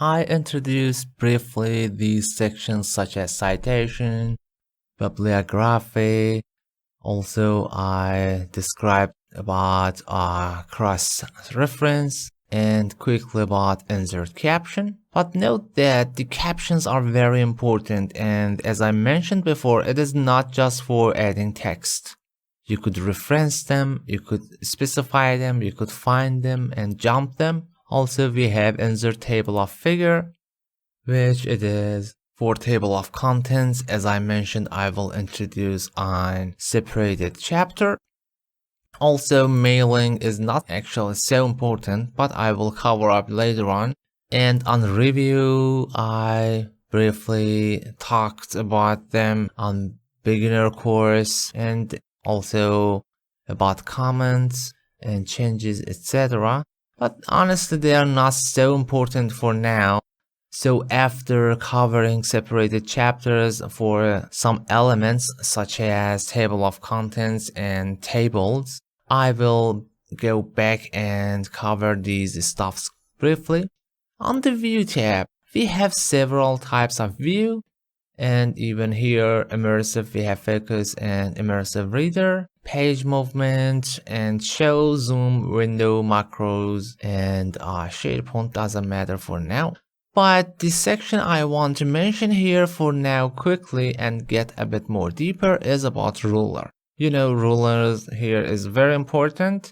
I introduced briefly these sections such as citation, bibliography. Also, I described about cross-reference and quickly about insert caption. But note that the captions are very important, and as I mentioned before, it is not just for adding text. You could reference them, you could specify them, you could find them and jump them. Also, we have insert table of figure, which it is for table of contents. As I mentioned, I will introduce on separated chapter. Also, mailing is not actually so important, but I will cover up later on. And on review, I briefly talked about them on beginner course and also about comments and changes, etc. But honestly, they are not so important for now. So after covering separated chapters for some elements such as table of contents and tables, I will go back and cover these stuffs briefly. On the view tab, we have several types of view, and even here immersive, we have focus and immersive reader, page movement, and show, zoom, window, macros, and SharePoint doesn't matter for now. But the section I want to mention here for now quickly and get a bit more deeper is about ruler. You know, rulers here is very important.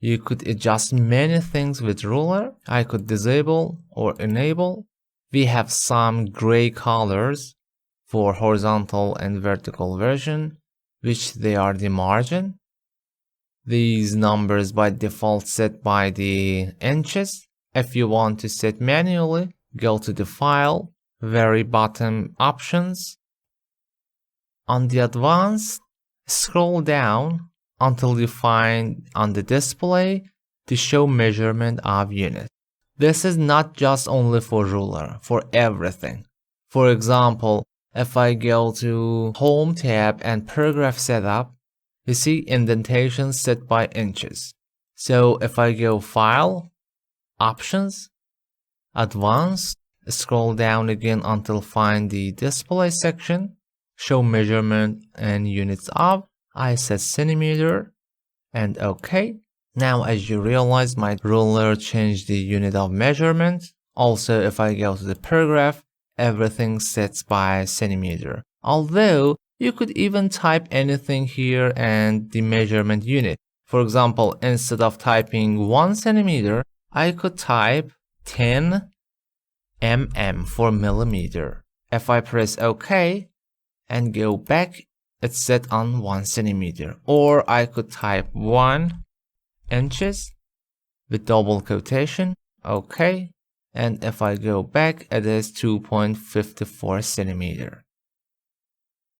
You could adjust many things with ruler. I could disable or enable. We have some gray colors for horizontal and vertical version, which they are the margin. These numbers by default set by the inches. If you want to set manually, go to the file, very bottom options. On the advanced, scroll down until you find on the display to show measurement of unit. This is not just only for ruler, for everything. For example, if I go to Home tab and Paragraph Setup, you see indentation set by inches. So if I go File, Options, Advanced, scroll down again until find the display section, show measurement and units of, I set centimeter and OK. Now as you realize, my ruler changed the unit of measurement. Also, if I go to the paragraph, everything sets by centimeter. Although you could even type anything here and the measurement unit. For example, instead of typing 1 centimeter, I could type 10 mm for millimeter. If I press OK and go back, it's set on 1 centimeter. Or I could type 1 inches with double quotation, OK. And if I go back, it is 2.54 centimeter.